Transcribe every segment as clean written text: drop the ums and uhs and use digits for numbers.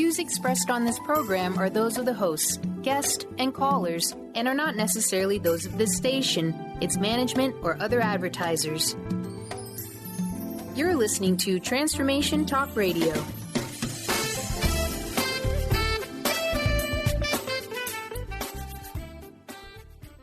views expressed on this program are those of the hosts, guests, and callers, and are not necessarily those of this station, its management, or other advertisers. You're listening to Transformation Talk Radio.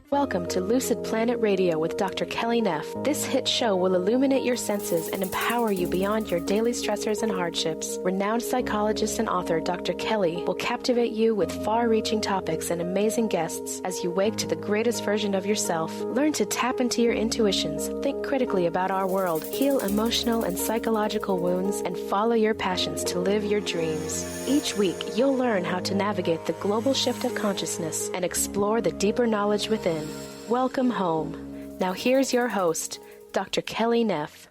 Welcome to Lucid Planet Radio with Dr. Kelly Neff. This hit show will illuminate your senses and empower you beyond your daily stressors and hardships. Renowned psychologist and author Dr. Kelly will captivate you with far-reaching topics and amazing guests as you wake to the greatest version of yourself. Learn to tap into your intuitions, think critically about our world, heal emotional and psychological wounds, and follow your passions to live your dreams. Each week, you'll learn how to navigate the global shift of consciousness and explore the deeper knowledge within. Welcome home. Now here's your host, Dr. Kelly Neff.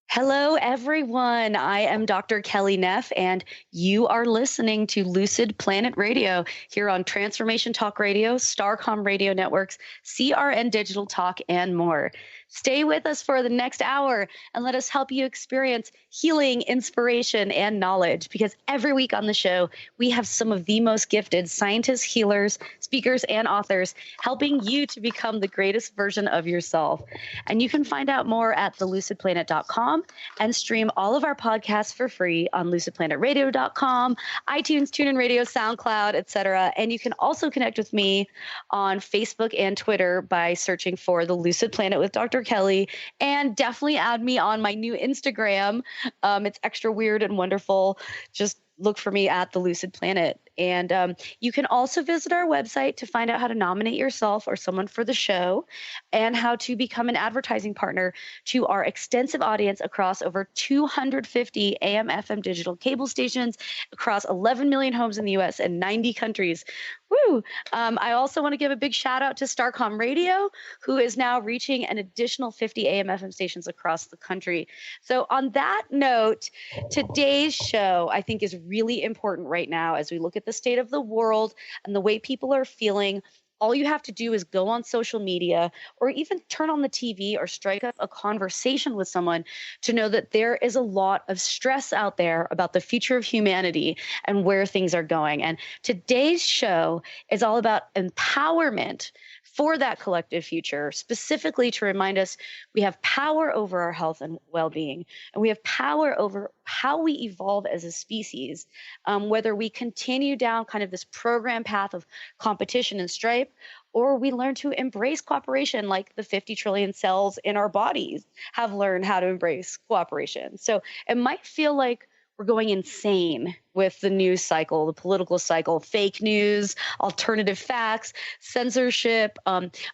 Hello, everyone. I am Dr. Kelly Neff, and you are listening to Lucid Planet Radio here on Transformation Talk Radio, Starcom Radio Networks, CRN Digital Talk, and more. Stay with us for the next hour and let us help you experience healing, inspiration, and knowledge, because every week on the show, we have some of the most gifted scientists, healers, speakers, and authors helping you to become the greatest version of yourself. And you can find out more at thelucidplanet.com and stream all of our podcasts for free on lucid-planet-radio.com, iTunes, TuneIn Radio, SoundCloud, etc. And you can also connect with me on Facebook and Twitter by searching for The Lucid Planet with Dr. Kelly, and definitely add me on my new Instagram. It's extra weird and wonderful. Just look for me at The Lucid Planet. And you can also visit our website to find out how to nominate yourself or someone for the show and how to become an advertising partner to our extensive audience across over 250 AM, FM digital cable stations across 11 million homes in the U.S. and 90 countries. Woo! I also want to give a big shout out to Starcom Radio, who is now reaching an additional 50 AM, FM stations across the country. So on that note, today's show, I think, is really important right now as we look at the state of the world and the way people are feeling. All you have to do is go on social media or even turn on the TV or strike up a conversation with someone to know that there is a lot of stress out there about the future of humanity and where things are going. And today's show is all about empowerment for that collective future, specifically to remind us we have power over our health and well-being, and we have power over how we evolve as a species, whether we continue down kind of this program path of competition and strife, or we learn to embrace cooperation like the 50 trillion cells in our bodies have learned how to embrace cooperation. So it might feel like we're going insane with the news cycle, the political cycle, fake news, alternative facts, censorship,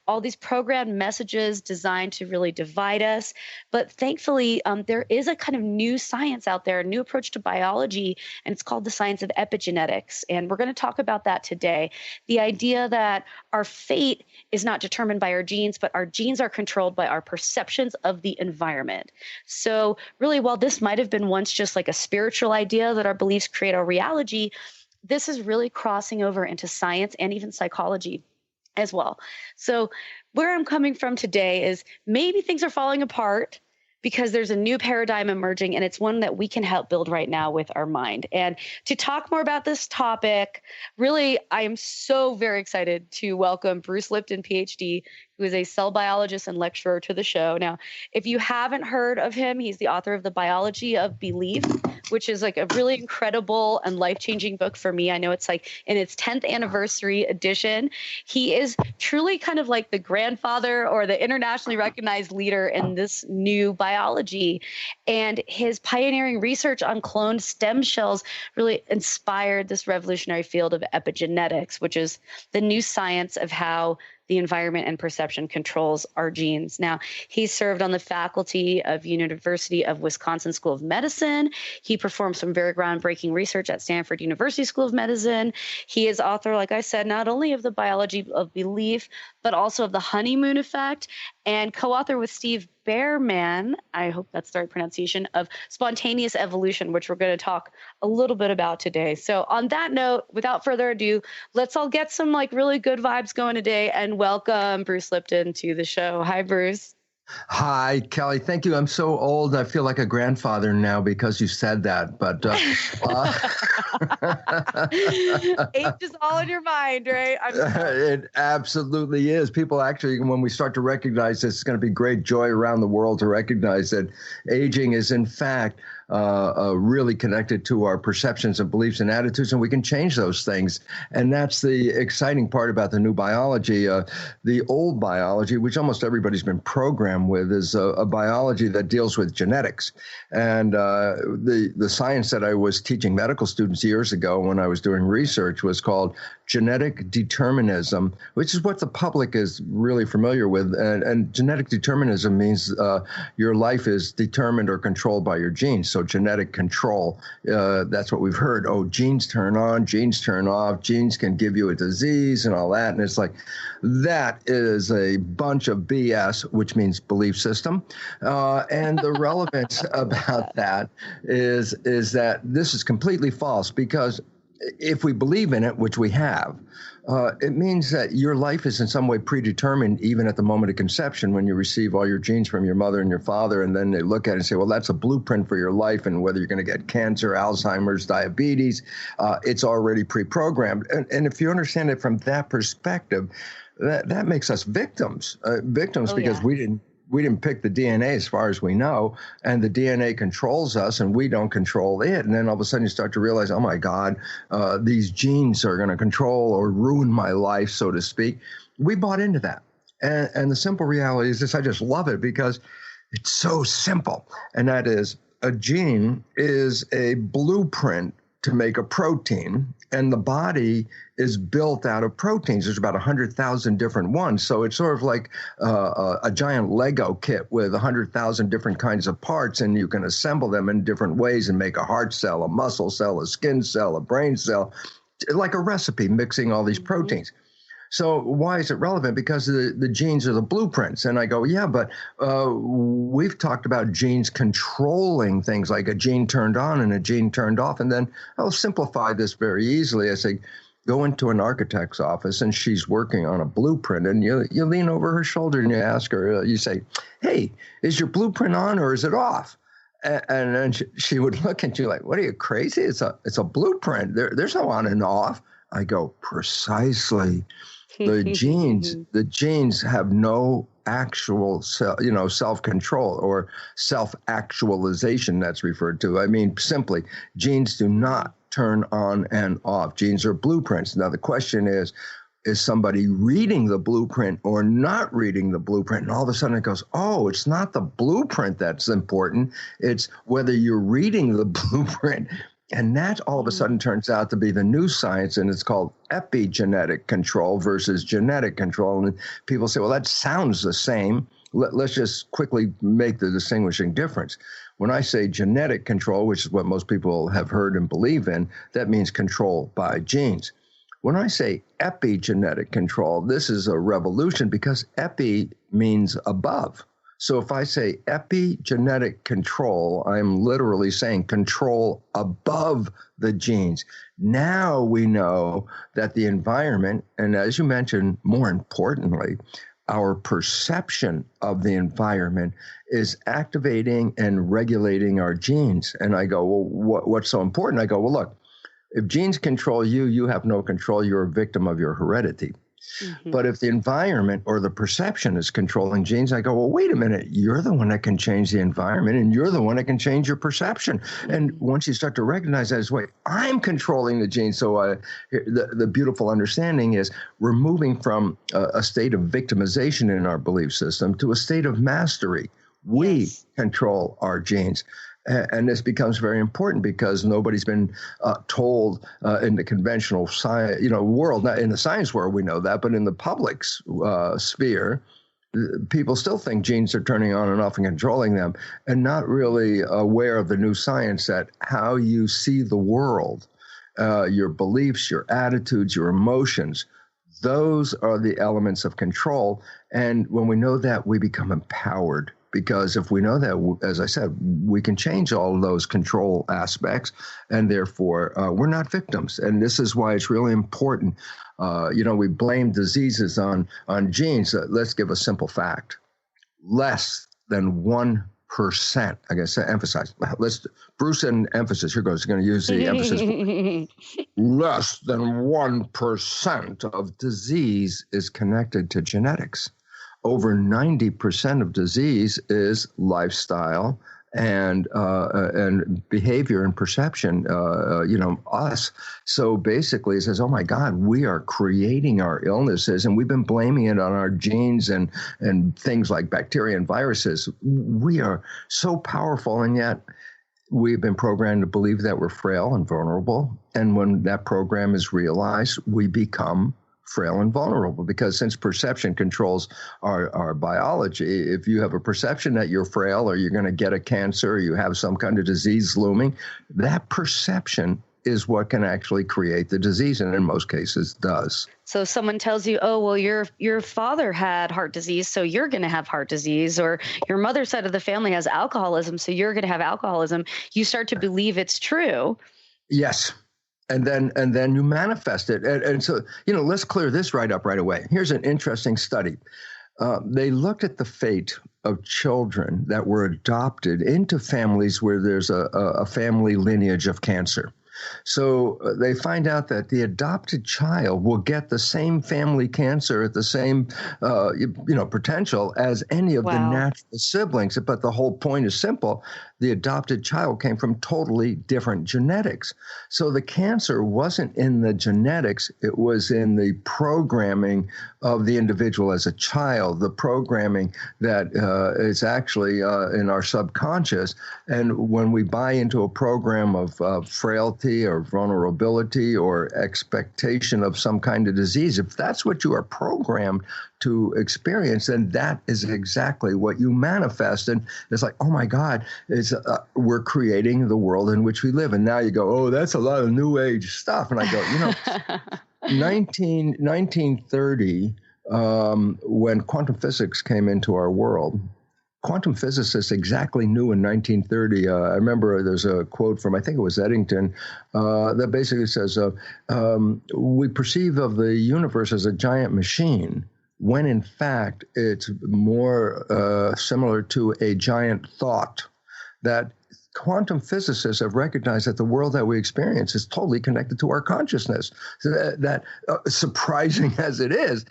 all these programmed messages designed to really divide us. But thankfully, there is a kind of new science out there, a new approach to biology, and it's called the science of epigenetics. And we're going to talk about that today. The idea that our fate is not determined by our genes, but our genes are controlled by our perceptions of the environment. So really, while this might have been once just like a spiritual idea that our beliefs create our reality, this is really crossing over into science and even psychology as well. So where I'm coming from today is maybe things are falling apart because there's a new paradigm emerging, and it's one that we can help build right now with our mind. And to talk more about this topic, really, I am so very excited to welcome Bruce Lipton, PhD, who is a cell biologist and lecturer, to the show. Now, if you haven't heard of him, he's the author of The Biology of Belief, which is like a really incredible and life-changing book for me. I know it's like in its 10th anniversary edition. He is truly kind of like the grandfather or the internationally recognized leader in this new biology. And his pioneering research on cloned stem cells really inspired this revolutionary field of epigenetics, which is the new science of how the environment and perception controls our genes. Now, he served on the faculty of University of Wisconsin School of Medicine. He performed some very groundbreaking research at Stanford University School of Medicine. He is author, like I said, not only of The Biology of Belief, but also of The Honeymoon Effect, and co-author with Steve Behrman, I hope that's the right pronunciation, of Spontaneous Evolution, which we're going to talk a little bit about today. So on that note, without further ado, let's all get some like really good vibes going today and welcome Bruce Lipton to the show. Hi, Bruce. Hi, Kelly. Thank you. I'm so old. I feel like a grandfather now because you said that. But age is all in your mind, right? it absolutely is. People actually, when we start to recognize this, it's going to be great joy around the world to recognize that aging is, in fact, really connected to our perceptions and beliefs and attitudes, and we can change those things. And that's the exciting part about the new biology. The old biology, which almost everybody's been programmed with, is a biology that deals with genetics. And the science that I was teaching medical students years ago when I was doing research was called genetic determinism, which is what the public is really familiar with. And genetic determinism means your life is determined or controlled by your genes. So genetic control, that's what we've heard. Oh, genes turn on, genes turn off, genes can give you a disease and all that. And it's like, that is a bunch of BS, which means belief system. And the relevance about that is that this is completely false, because if we believe in it, which we have, it means that your life is in some way predetermined even at the moment of conception, when you receive all your genes from your mother and your father, and then they look at it and say, well, that's a blueprint for your life, and whether you're going to get cancer, Alzheimer's, diabetes, it's already pre-programmed. And if you understand it from that perspective, that makes us victims because we didn't pick the DNA as far as we know, and the DNA controls us and we don't control it. And then all of a sudden you start to realize, oh my God, these genes are going to control or ruin my life, so to speak. We bought into that. And the simple reality is this: I just love it because it's so simple. And that is, a gene is a blueprint to make a protein, and the body is built out of proteins. There's about 100,000 different ones. So it's sort of like a giant Lego kit with 100,000 different kinds of parts, and you can assemble them in different ways and make a heart cell, a muscle cell, a skin cell, a brain cell, like a recipe, mixing all these proteins. So why is it relevant? Because the genes are the blueprints. And I go, yeah, but we've talked about genes controlling things, like a gene turned on and a gene turned off. And then I'll simplify this very easily. I say, go into an architect's office and she's working on a blueprint, and you lean over her shoulder and you ask her, you say, hey, is your blueprint on or is it off? And then she would look at you like, what, are you crazy? It's a blueprint. There's no on and off. I go, precisely. The genes have no actual self-control or self-actualization, that's referred to. I mean, simply, genes do not turn on and off. Genes are blueprints. Now, the question is somebody reading the blueprint or not reading the blueprint? And all of a sudden it goes, oh, it's not the blueprint that's important. It's whether you're reading the blueprint. And that all of a sudden turns out to be the new science, and it's called epigenetic control versus genetic control. And people say, well, that sounds the same. Let's just quickly make the distinguishing difference. When I say genetic control, which is what most people have heard and believe in, that means control by genes. When I say epigenetic control, this is a revolution, because epi means above. So if I say epigenetic control, I'm literally saying control above the genes. Now we know that the environment, and as you mentioned, more importantly, our perception of the environment is activating and regulating our genes. And I go, well, what's so important? I go, well, look, if genes control you, you have no control. You're a victim of your heredity. Mm-hmm. But if the environment or the perception is controlling genes, I go, well, wait a minute, you're the one that can change the environment, and you're the one that can change your perception. Mm-hmm. And once you start to recognize that, wait, I'm controlling the genes. So the beautiful understanding is we're moving from a state of victimization in our belief system to a state of mastery. We control our genes. And this becomes very important because nobody's been told in the conventional science, world, not in the science world, we know that, but in the public sphere, people still think genes are turning on and off and controlling them, and not really aware of the new science that how you see the world, your beliefs, your attitudes, your emotions, those are the elements of control. And when we know that, we become empowered. Because if we know that, as I said, we can change all of those control aspects, and therefore we're not victims. And this is why it's really important. We blame diseases on genes. Let's give a simple fact. less than 1%. I guess emphasize. Bruce and emphasis. Here goes. You're going to use the emphasis. Less than 1% of disease is connected to genetics. Over 90% of disease is lifestyle and behavior and perception, us. So basically it says, oh my God, we are creating our illnesses, and we've been blaming it on our genes and things like bacteria and viruses. We are so powerful, and yet we've been programmed to believe that we're frail and vulnerable. And when that program is realized, we become frail and vulnerable, because since perception controls our biology, if you have a perception that you're frail or you're going to get a cancer or you have some kind of disease looming, that perception is what can actually create the disease, and in most cases does. So someone tells you, oh, well, your father had heart disease, so you're going to have heart disease, or your mother's side of the family has alcoholism, so you're going to have alcoholism. You start to believe it's true. Yes. And then you manifest it. And so, let's clear this right up right away. Here's an interesting study. They looked at the fate of children that were adopted into families where there's a family lineage of cancer. So they find out that the adopted child will get the same family cancer at the same, potential as any of the natural siblings. But the whole point is simple. The adopted child came from totally different genetics. So the cancer wasn't in the genetics. It was in the programming of the individual as a child, the programming that is actually in our subconscious. And when we buy into a program of frailty or vulnerability or expectation of some kind of disease, if that's what you are programmed to experience, then that is exactly what you manifest. And it's like, oh my God, we're creating the world in which we live. And now you go, oh, that's a lot of new age stuff. And I go, 1930, when quantum physics came into our world, quantum physicists exactly knew in 1930, I remember there's a quote from, I think it was Eddington, that basically says, we perceive of the universe as a giant machine, when in fact it's more similar to a giant thought. That quantum physicists have recognized that the world that we experience is totally connected to our consciousness. So that surprising as it is,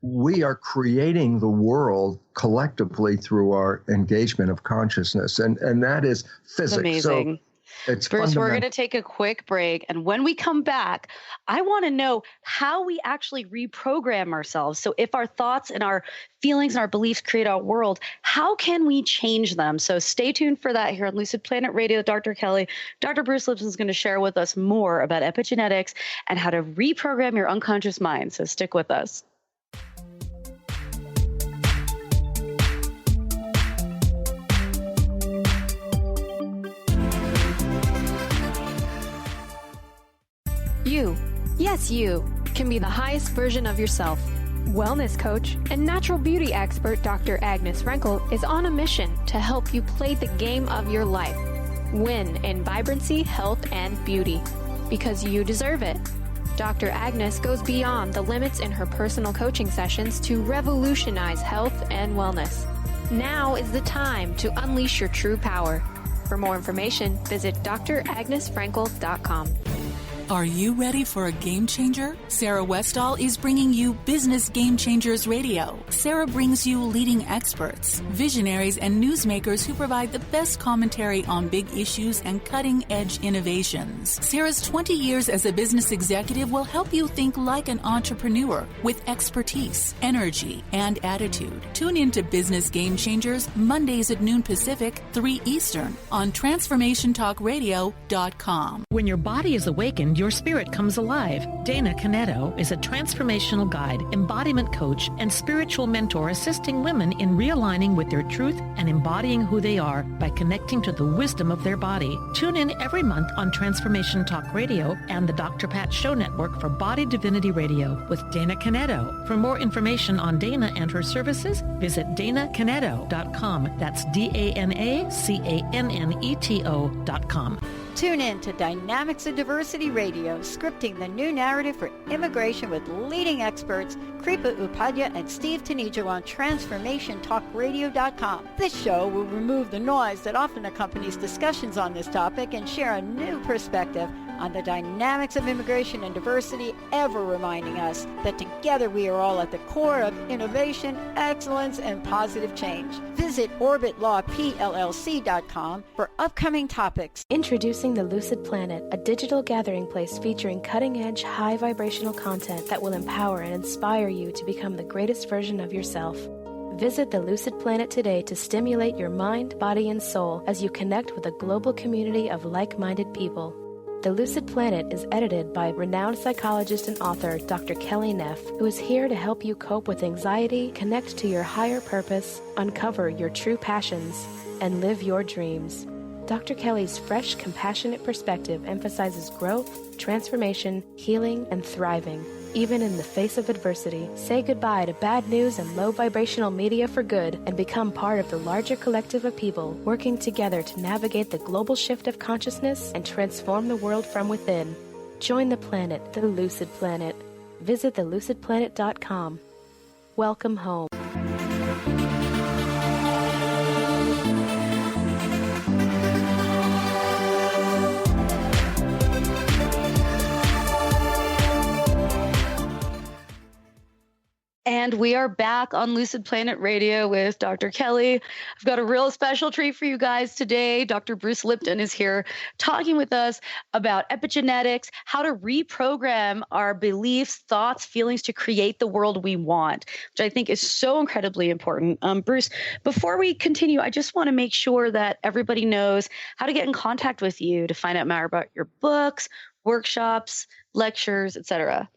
we are creating the world collectively through our engagement of consciousness. And that is physics. Amazing. So it's Bruce, we're going to take a quick break. And when we come back, I want to know how we actually reprogram ourselves. So if our thoughts and our feelings and our beliefs create our world, how can we change them? So stay tuned for that here on Lucid Planet Radio with Dr. Kelly. Dr. Bruce Lipton is going to share with us more about epigenetics and how to reprogram your unconscious mind. So stick with us. You, yes you, can be the highest version of yourself. Wellness coach and natural beauty expert Dr. Agnes Frenkel is on a mission to help you play the game of your life. Win in vibrancy, health, and beauty. Because you deserve it. Dr. Agnes goes beyond the limits in her personal coaching sessions to revolutionize health and wellness. Now is the time to unleash your true power. For more information, visit dragnesfrenkel.com. Are you ready for a game changer? Sarah Westall is bringing you Business Game Changers Radio. Sarah brings you leading experts, visionaries, and newsmakers who provide the best commentary on big issues and cutting-edge innovations. Sarah's 20 years as a business executive will help you think like an entrepreneur with expertise, energy, and attitude. Tune into Business Game Changers Mondays at noon Pacific, 3 Eastern on TransformationTalkRadio.com. When your body is awakened, your spirit comes alive. Dana Canetto is a transformational guide, embodiment coach, and spiritual mentor assisting women in realigning with their truth and embodying who they are by connecting to the wisdom of their body. Tune in every month on Transformation Talk Radio and the Dr. Pat Show Network for Body Divinity Radio with Dana Canetto. For more information on Dana and her services, visit DanaCanetto.com. That's DanaCanneto.com. Tune in to Dynamics of Diversity Radio, scripting the new narrative for immigration with leading experts Kripa Upadhyaya and Steve Tanijo on TransformationTalkRadio.com. This show will remove the noise that often accompanies discussions on this topic and share a new perspective on the dynamics of immigration and diversity, ever reminding us that together we are all at the core of innovation, excellence, and positive change. Visit OrbitLawPLLC.com for upcoming topics. Introducing the Lucid Planet, a digital gathering place featuring cutting-edge, high-vibrational content that will empower and inspire you to become the greatest version of yourself. Visit the Lucid Planet today to stimulate your mind, body, and soul as you connect with a global community of like-minded people. The Lucid Planet is edited by renowned psychologist and author Dr. Kelly Neff, who is here to help you cope with anxiety, connect to your higher purpose, uncover your true passions, and live your dreams. Dr. Kelly's fresh, compassionate perspective emphasizes growth, transformation, healing, and thriving, even in the face of adversity. Say goodbye to bad news and low vibrational media for good and become part of the larger collective of people working together to navigate the global shift of consciousness and transform the world from within. Join the planet, the Lucid Planet. Visit thelucidplanet.com. Welcome home. And we are back on Lucid Planet Radio with Dr. Kelly. I've got a real special treat for you guys today. Dr. Bruce Lipton is here talking with us about epigenetics, how to reprogram our beliefs, thoughts, feelings to create the world we want, which I think is so incredibly important. Bruce, before we continue, I just want to make sure that everybody knows how to get in contact with you to find out more about your books, workshops, lectures, etc.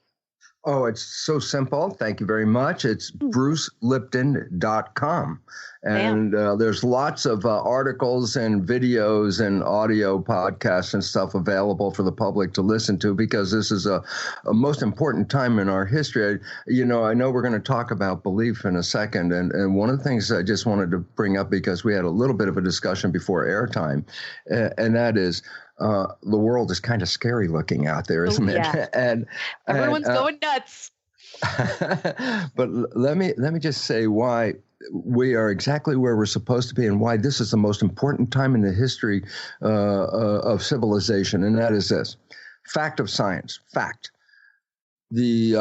Oh, it's so simple. Thank you very much. It's brucelipton.com. And there's lots of articles and videos and audio podcasts and stuff available for the public to listen to, because this is a most important time in our history. You know, I know we're going to talk about belief in a second. And one of the things I just wanted to bring up, because we had a little bit of a discussion before airtime, and that is, the world is kind of scary looking out there, isn't it? And everyone's going nuts. But let me just say why we are exactly where we're supposed to be, and why this is the most important time in the history of civilization. And that is this: fact of science. Fact. The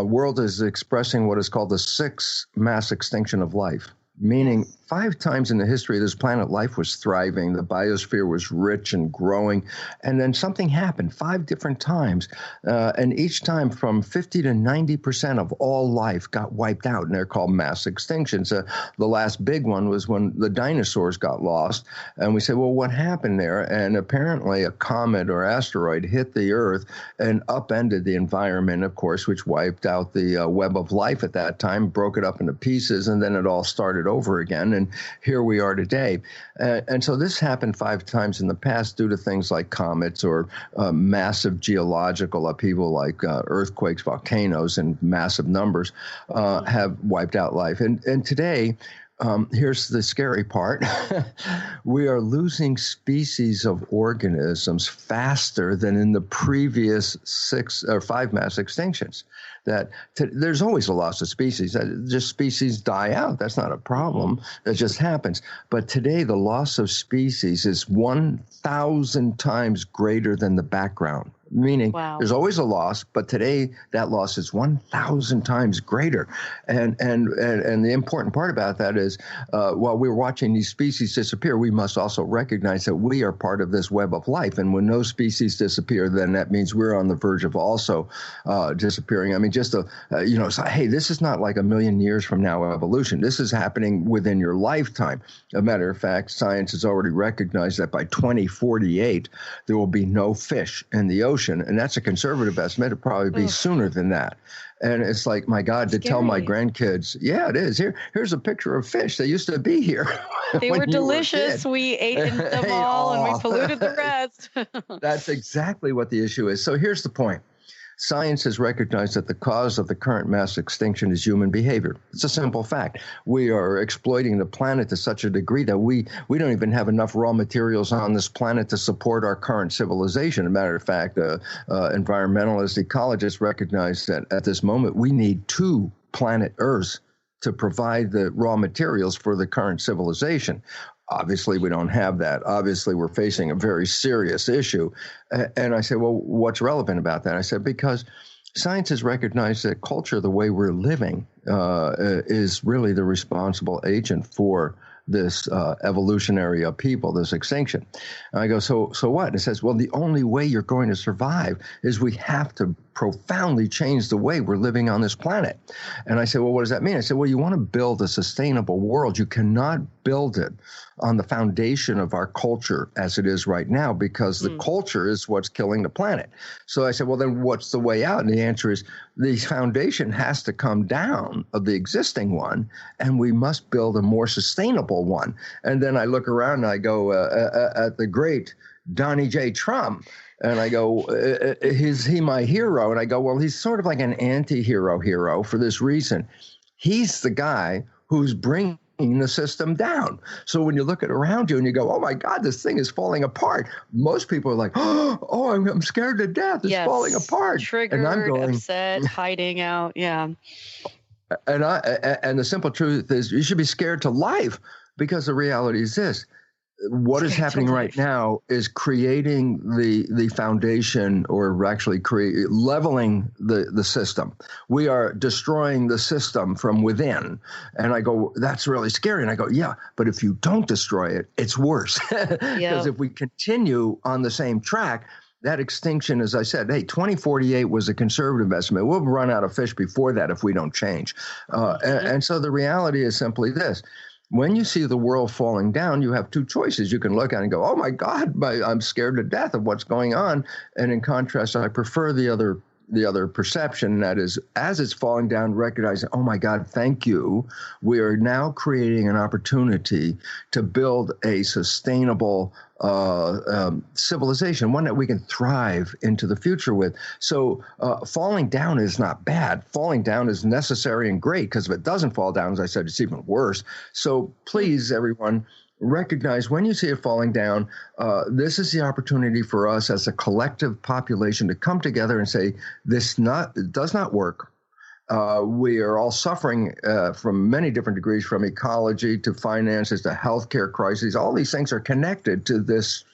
world is expressing what is called the sixth mass extinction of life, meaning 5 times in the history of this planet, life was thriving, the biosphere was rich and growing, and then something happened 5 different times, and each time from 50 to 90% of all life got wiped out, and they're called mass extinctions. The last big one was when the dinosaurs got lost, and we said, well, what happened there? And apparently a comet or asteroid hit the Earth and upended the environment, of course, which wiped out the web of life at that time, broke it up into pieces, and then it all started over again. And here we are today. And so this happened 5 times in the past due to things like comets or massive geological upheaval like earthquakes, volcanoes, and massive numbers have wiped out life. And today, here's the scary part. We are losing species of organisms faster than in the previous 6 or 5 mass extinctions. There's always a loss of species. Just species die out. That's not a problem. That just happens. But today, the loss of species is 1,000 times greater than the background. Meaning there's always a loss, but today that loss is 1,000 times greater. And the important part about that is while we're watching these species disappear, we must also recognize that we are part of this web of life. And when those species disappear, then that means we're on the verge of also disappearing. I mean, just hey, this is not like a million years from now evolution. This is happening within your lifetime. As a matter of fact, science has already recognized that by 2048, there will be no fish in the ocean. And that's a conservative estimate. It'll probably be sooner than that. And it's like, my God, to tell my grandkids, yeah, it is. Here's a picture of fish. They used to be here. They were delicious. We ate them all and we polluted the rest. That's exactly what the issue is. So here's the point. Science has recognized that the cause of the current mass extinction is human behavior. It's a simple fact. We are exploiting the planet to such a degree that we don't even have enough raw materials on this planet to support our current civilization. As a matter of fact, environmentalists, ecologists recognize that at this moment we need 2 planet Earths to provide the raw materials for the current civilization. Obviously, we don't have that. Obviously, we're facing a very serious issue. And I said, well, what's relevant about that? I said, because science has recognized that culture, the way we're living, is really the responsible agent for this evolutionary upheaval, this extinction. And I go, so what? And it says, well, the only way you're going to survive is we have to profoundly change the way we're living on this planet. And I said, well, what does that mean? I said, well, you want to build a sustainable world. You cannot build it on the foundation of our culture as it is right now, because the culture is what's killing the planet. So I said, well, then what's the way out? And the answer is the foundation has to come down of the existing one, and we must build a more sustainable one. And then I look around and I go at the great Donnie J. Trump, and I go, is he my hero? And I go, well, he's sort of like an anti-hero hero for this reason. He's the guy who's bringing the system down. So when you look at around you and you go, oh my God, this thing is falling apart. Most people are like, oh, I'm scared to death. It's falling apart. Triggered, and I'm going, upset, hiding out. Yeah. And the simple truth is you should be scared to life, because the reality is this. What is happening right now is creating the foundation, or actually leveling the system. We are destroying the system from within. And I go, that's really scary. And I go, yeah, but if you don't destroy it, it's worse. Because if we continue on the same track, that extinction, as I said, hey, 2048 was a conservative estimate. We'll run out of fish before that if we don't change. And so the reality is simply this. When you see the world falling down, you have 2 choices. You can look at it and go, oh, my God, I'm scared to death of what's going on. And in contrast, I prefer the other perception, that is, as it's falling down, recognizing, oh, my God, thank you. We are now creating an opportunity to build a sustainable civilization, one that we can thrive into the future with. So falling down is not bad. Falling down is necessary and great, because if it doesn't fall down, as I said, it's even worse. So please, everyone, recognize when you see it falling down, this is the opportunity for us as a collective population to come together and say, it does not work. We are all suffering from many different degrees, from ecology to finances to healthcare crises. All these things are connected to this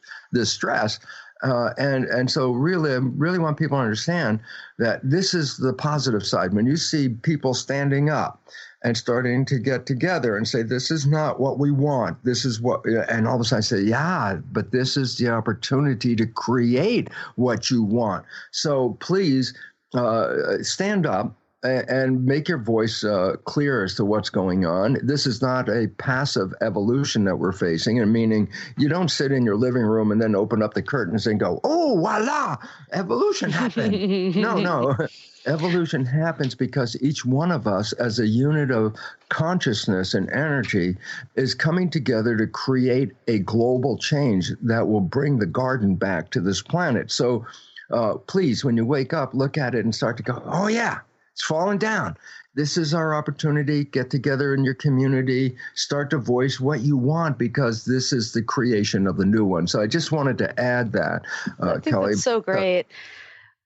stress. And so really, I really want people to understand that this is the positive side. When you see people standing up and starting to get together and say, this is not what we want. This is what, and all of a sudden I say, yeah, but this is the opportunity to create what you want. So please stand up and make your voice clear as to what's going on. This is not a passive evolution that we're facing, and meaning you don't sit in your living room and then open up the curtains and go, oh, voila, evolution happened. No. Evolution happens because each one of us as a unit of consciousness and energy is coming together to create a global change that will bring the garden back to this planet. So please, when you wake up, look at it and start to go, oh, yeah. It's falling down. This is our opportunity. Get together in your community. Start to voice what you want, because this is the creation of the new one. So I just wanted to add that, I think Kelly. That's so great.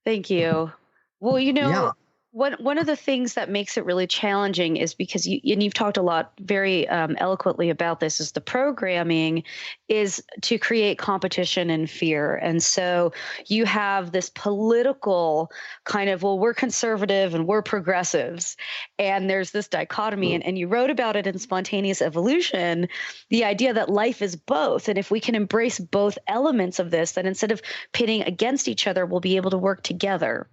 Thank you. Well, one of the things that makes it really challenging is because you've talked a lot very eloquently about this, is the programming is to create competition and fear. And so you have this political kind of, well, we're conservative and we're progressives. And there's this dichotomy. And you wrote about it in Spontaneous Evolution, the idea that life is both. And if we can embrace both elements of this, then instead of pitting against each other, we'll be able to work together.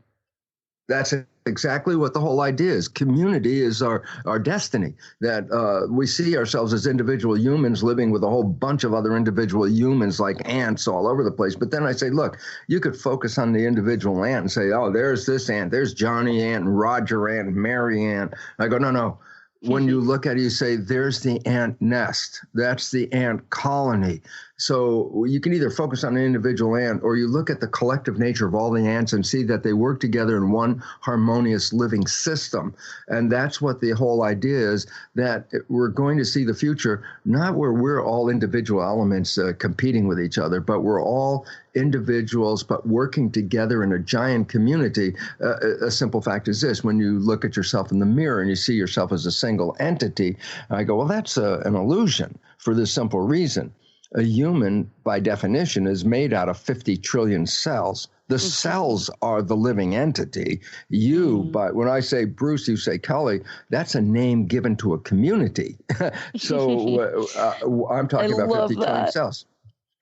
That's exactly what the whole idea is. Community is our destiny, that we see ourselves as individual humans living with a whole bunch of other individual humans like ants all over the place. But then I say, look, you could focus on the individual ant and say, oh, there's this ant, there's Johnny Ant, and Roger Ant, and Mary Ant. I go, no. When you look at it, you say, there's the ant nest. That's the ant colony. So you can either focus on an individual ant, or you look at the collective nature of all the ants and see that they work together in one harmonious living system. And that's what the whole idea is, that we're going to see the future, not where we're all individual elements competing with each other, but we're all individuals, but working together in a giant community. A simple fact is this: when you look at yourself in the mirror and you see yourself as a single entity, I go, well, that's an illusion, for this simple reason. A human, by definition, is made out of 50 trillion cells. The cells are the living entity. But when I say Bruce, you say Kelly, that's a name given to a community. So I'm talking about 50 trillion cells.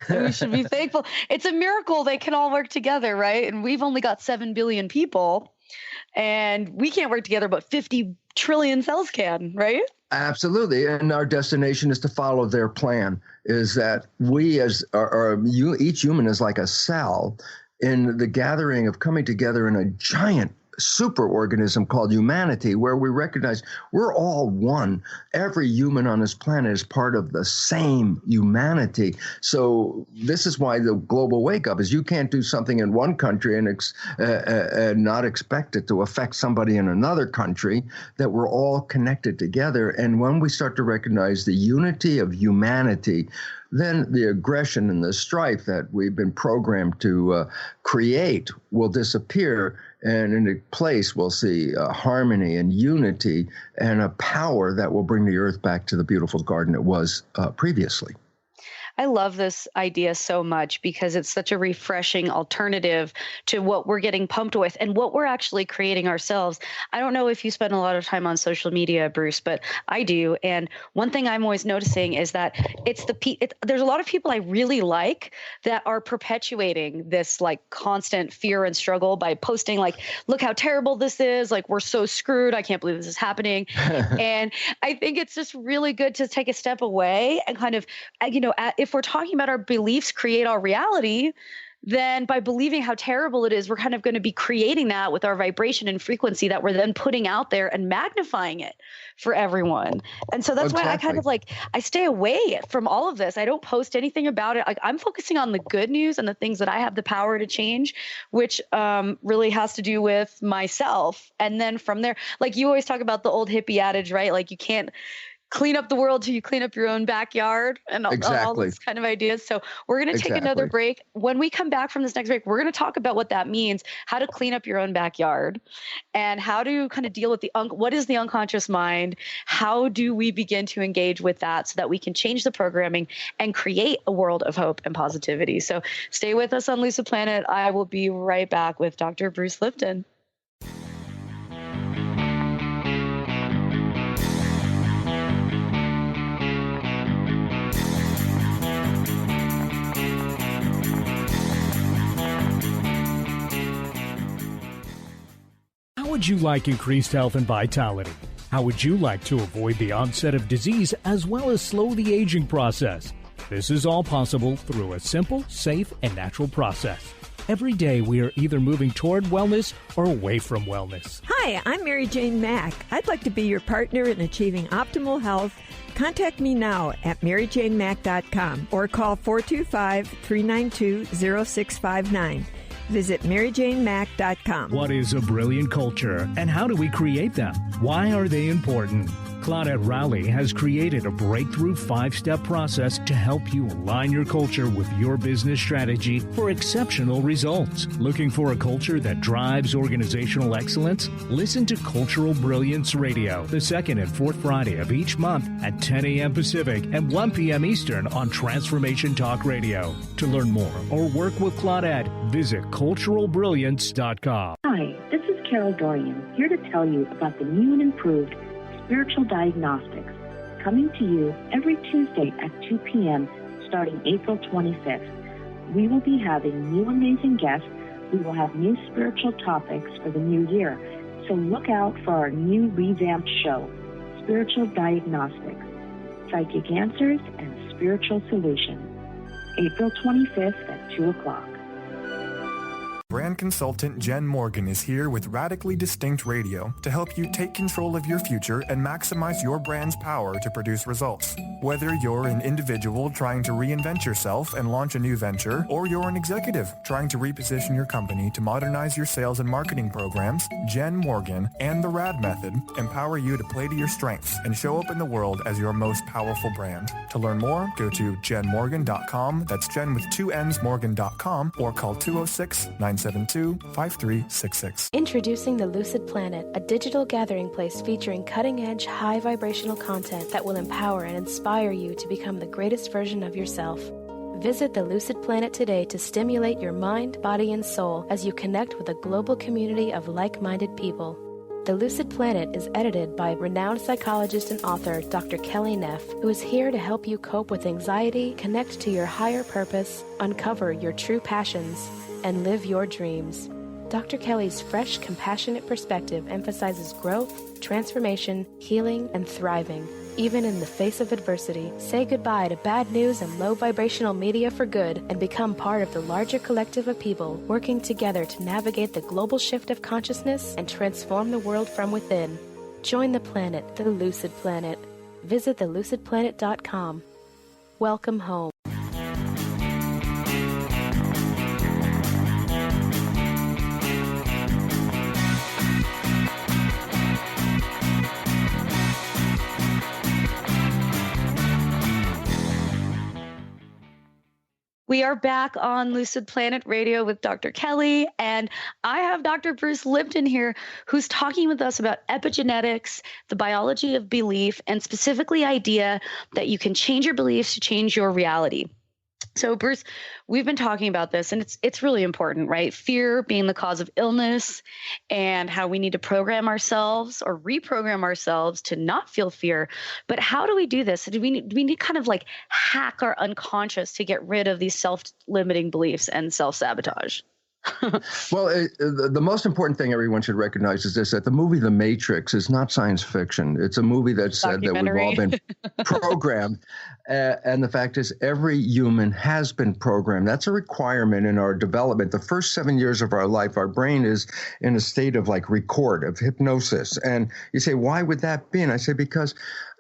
We should be thankful. It's a miracle they can all work together, right? And we've only got 7 billion people, and we can't work together, but 50 trillion cells can, right? Absolutely. And our destination is to follow their plan, is that we each human is like a cell in the gathering of coming together in a giant super organism called humanity, where we recognize we're all one. Every human on this planet is part of the same humanity. So this is why the global wake up is you can't do something in one country and not expect it to affect somebody in another country, that we're all connected together. And when we start to recognize the unity of humanity, then the aggression and the strife that we've been programmed to create will disappear. And in a place, we'll see harmony and unity and a power that will bring the earth back to the beautiful garden it was previously. I love this idea so much because it's such a refreshing alternative to what we're getting pumped with and what we're actually creating ourselves. I don't know if you spend a lot of time on social media, Bruce, but I do. And one thing I'm always noticing is that there's a lot of people I really like that are perpetuating this like constant fear and struggle by posting like, look how terrible this is. Like, we're so screwed. I can't believe this is happening. And I think it's just really good to take a step away and kind of, if we're talking about our beliefs create our reality, then by believing how terrible it is, we're kind of going to be creating that with our vibration and frequency that we're then putting out there and magnifying it for everyone. And so that's why I kind of I stay away from all of this. I don't post anything about it. Like, I'm focusing on the good news and the things that I have the power to change, which really has to do with myself. And then from there, like you always talk about the old hippie adage, right? Like, you can't clean up the world till you clean up your own backyard and all these kind of ideas. So we're going to take another break. When we come back from this next break, we're going to talk about what that means, how to clean up your own backyard, and how to kind of deal with what is the unconscious mind? How do we begin to engage with that so that we can change the programming and create a world of hope and positivity? So stay with us on Lucid Planet. I will be right back with Dr. Bruce Lipton. How would you like increased health and vitality? How would you like to avoid the onset of disease as well as slow the aging process? This is all possible through a simple, safe, and natural process. Every day we are either moving toward wellness or away from wellness. Hi, I'm Mary Jane Mack. I'd like to be your partner in achieving optimal health. Contact me now at maryjanemack.com or call 425-392-0659. Visit maryjanemack.com. What is a brilliant culture, and how do we create them? Why are they important? Claudette Rowley has created a breakthrough 5-step process to help you align your culture with your business strategy for exceptional results. Looking for a culture that drives organizational excellence? Listen to Cultural Brilliance Radio, the second and fourth Friday of each month at 10 a.m. Pacific and 1 p.m. Eastern on Transformation Talk Radio. To learn more or work with Claudette, visit culturalbrilliance.com. Hi, this is Carol Dorian, here to tell you about the new and improved Spiritual Diagnostics, coming to you every Tuesday at 2 p.m. starting April 25th. We will be having new amazing guests. We will have new spiritual topics for the new year. So look out for our new revamped show, Spiritual Diagnostics, Psychic Answers and Spiritual Solutions, April 25th at 2 o'clock. Brand brand consultant Jen Morgan is here with Radically Distinct Radio to help you take control of your future and maximize your brand's power to produce results. Whether you're an individual trying to reinvent yourself and launch a new venture, or you're an executive trying to reposition your company to modernize your sales and marketing programs, Jen Morgan and the RAD method empower you to play to your strengths and show up in the world as your most powerful brand. To learn more, go to jenmorgan.com. That's Jen with 2 N's Morgan.com, or call 206-972-5366. Introducing the Lucid Planet, a digital gathering place featuring cutting-edge, high vibrational content that will empower and inspire you to become the greatest version of yourself. Visit the Lucid Planet today to stimulate your mind, body, and soul as you connect with a global community of like-minded people. The Lucid Planet is edited by renowned psychologist and author Dr. Kelly Neff, who is here to help you cope with anxiety, connect to your higher purpose, uncover your true passions, and live your dreams. Dr. Kelly's fresh, compassionate perspective emphasizes growth, transformation, healing, and thriving. Even in the face of adversity, say goodbye to bad news and low vibrational media for good and become part of the larger collective of people working together to navigate the global shift of consciousness and transform the world from within. Join the planet, the Lucid Planet. Visit thelucidplanet.com. Welcome home. We are back on Lucid Planet Radio with Dr. Kelly, and I have Dr. Bruce Lipton here, who's talking with us about epigenetics, the biology of belief, and specifically the idea that you can change your beliefs to change your reality. So, Bruce, we've been talking about this, and it's really important, right? Fear being the cause of illness, and how we need to program ourselves or reprogram ourselves to not feel fear. But how do we do this? Do we need kind of like hack our unconscious to get rid of these self-limiting beliefs and self-sabotage? Well, the most important thing everyone should recognize is this, that the movie The Matrix is not science fiction. It's a movie that said that we've all been programmed. And the fact is, every human has been programmed. That's a requirement in our development. The first 7 years of our life, our brain is in a state of like record, of hypnosis. And you say, why would that be? And I say, because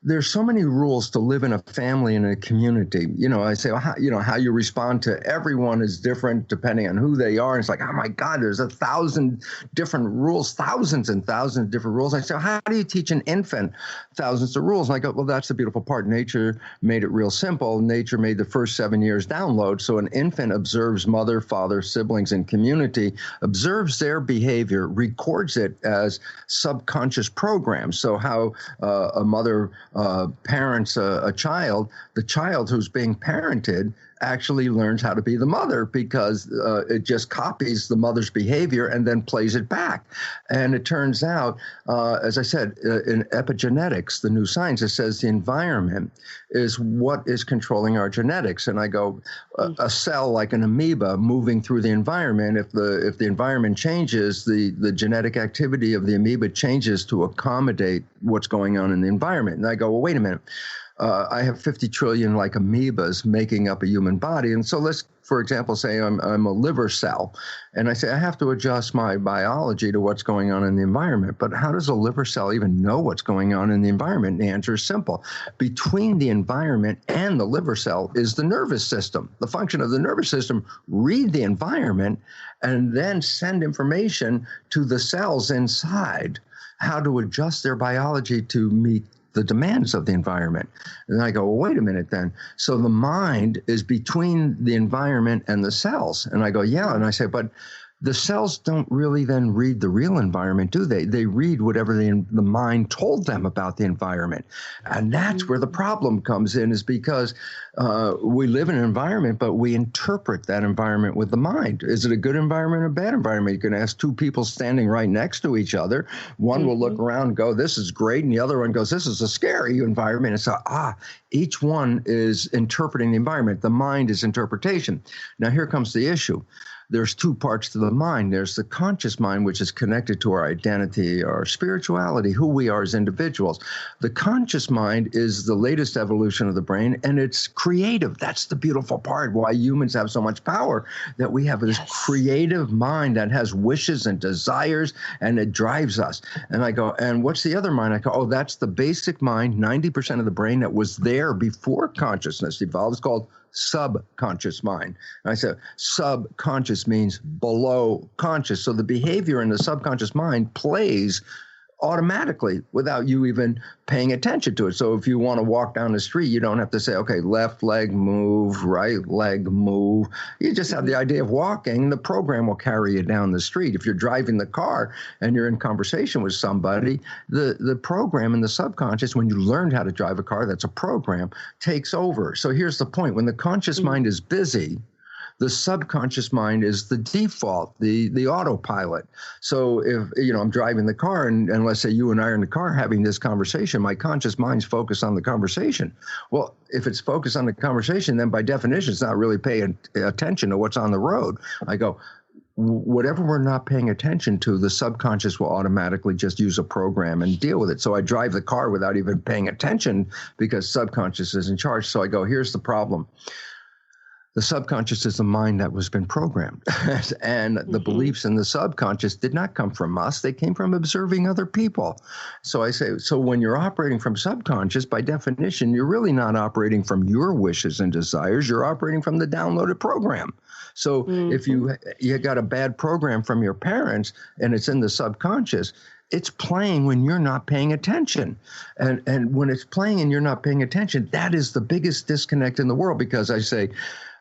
there's so many rules to live in a family and a community. You know, I say, well, how you respond to everyone is different depending on who they are. And it's like, oh my God, there's 1,000 different rules, thousands and thousands of different rules. I say, how do you teach an infant thousands of rules? And I go, well, that's the beautiful part. Nature made it real simple. Nature made the first 7 years download. So an infant observes mother, father, siblings, and community, observes their behavior, records it as subconscious programs. So how a mother parents a child, the child who's being parented actually learns how to be the mother because it just copies the mother's behavior and then plays it back. And it turns out, as I said, in epigenetics, the new science, it says the environment is what is controlling our genetics. And I go, a cell like an amoeba moving through the environment, if the environment changes, the genetic activity of the amoeba changes to accommodate what's going on in the environment. And I go, well, wait a minute. I have 50 trillion like amoebas making up a human body. And so let's, for example, say I'm a liver cell. And I say I have to adjust my biology to what's going on in the environment. But how does a liver cell even know what's going on in the environment? The answer is simple. Between the environment and the liver cell is the nervous system. The function of the nervous system, read the environment and then send information to the cells inside how to adjust their biology to meet the demands of the environment. And I go, well, wait a minute then. So the mind is between the environment and the cells. And I go, yeah. And I say, but the cells don't really then read the real environment, do they? They read whatever the mind told them about the environment. And that's where the problem comes in, is because we live in an environment, but we interpret that environment with the mind. Is it a good environment or a bad environment? You can ask two people standing right next to each other. One will look around and go, this is great. And the other one goes, this is a scary environment. And so, each one is interpreting the environment. The mind is interpretation. Now, here comes the issue. there's two parts to the mind. There's the conscious mind, which is connected to our identity, our spirituality, who we are as individuals. The conscious mind is the latest evolution of the brain, and it's creative. That's the beautiful part, why humans have so much power, that we have this creative mind that has wishes and desires, and it drives us. And I go, and what's the other mind? I go, oh, that's the basic mind, 90% of the brain that was there before consciousness evolved. It's called subconscious mind. And I said, subconscious means below conscious. So the behavior in the subconscious mind plays automatically without you even paying attention to it. So if you want to walk down the street, you don't have to say, okay, left leg move, right leg move. You just have the idea of walking. The program will carry you down the street. If you're driving the car and you're in conversation with somebody, the program in the subconscious, when you learned how to drive a car, that's a program, takes over. So here's the point. When the conscious mind is busy, the subconscious mind is the default, the autopilot. So if, I'm driving the car and let's say you and I are in the car having this conversation, my conscious mind's focused on the conversation. Well, if it's focused on the conversation, then by definition, it's not really paying attention to what's on the road. I go, whatever we're not paying attention to, the subconscious will automatically just use a program and deal with it. So I drive the car without even paying attention because subconscious is in charge. So I go, here's the problem. The subconscious is the mind that was been programmed. And the beliefs in the subconscious did not come from us. They came from observing other people. So I say, so when you're operating from subconscious, by definition, you're really not operating from your wishes and desires. You're operating from the downloaded program. So if you got a bad program from your parents and it's in the subconscious, it's playing when you're not paying attention. And when it's playing and you're not paying attention, that is the biggest disconnect in the world, because I say,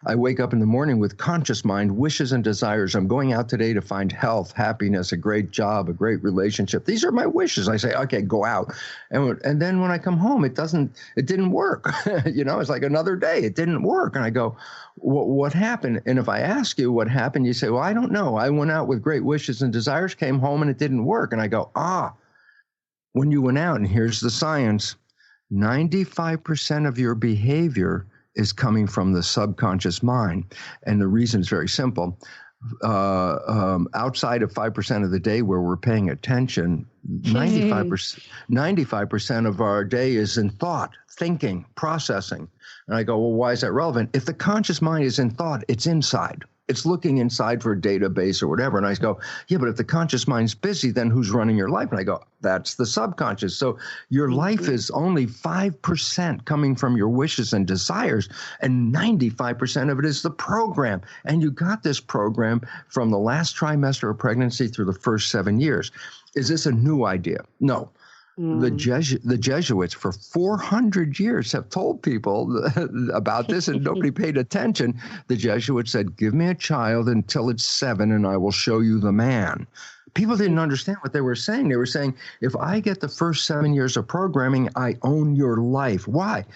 I wake up in the morning with conscious mind, wishes and desires. I'm going out today to find health, happiness, a great job, a great relationship. These are my wishes. I say, okay, go out. And then when I come home, it didn't work. It's like another day. It didn't work. And I go, what happened? And if I ask you what happened, you say, well, I don't know. I went out with great wishes and desires, came home, and it didn't work. And I go, when you went out, and here's the science, 95% of your behavior is coming from the subconscious mind. And the reason is very simple. Outside of 5% of the day where we're paying attention, 95% of our day is in thought, thinking, processing. And I go, well, why is that relevant? If the conscious mind is in thought, it's inside. It's looking inside for a database or whatever. And I go, yeah, but if the conscious mind's busy, then who's running your life? And I go, that's the subconscious. So your life is only 5% coming from your wishes and desires, and 95% of it is the program. And you got this program from the last trimester of pregnancy through the first 7 years. Is this a new idea? No. The Jesuits for 400 years have told people about this, and nobody paid attention. The Jesuits said, give me a child until it's 7 and I will show you the man. People didn't understand what they were saying. They were saying, if I get the first 7 years of programming, I own your life. Why?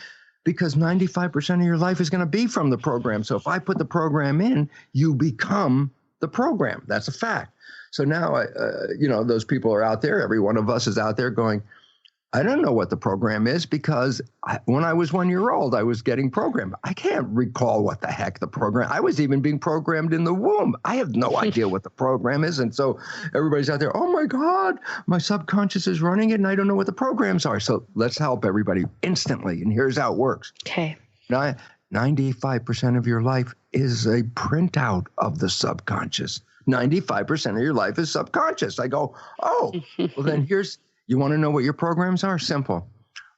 Because 95% of your life is going to be from the program. So if I put the program in, you become the program. That's a fact. So now, those people are out there. Every one of us is out there going, I don't know what the program is, because when I was 1 year old, I was getting programmed. I can't recall what the heck the program. I was even being programmed in the womb. I have no idea what the program is. And so everybody's out there, oh, my God, my subconscious is running it, and I don't know what the programs are. So let's help everybody instantly. And here's how it works. Okay. Now, 95% of your life is a printout of the subconscious. 95% of your life is subconscious. I go, well, then you want to know what your programs are? Simple.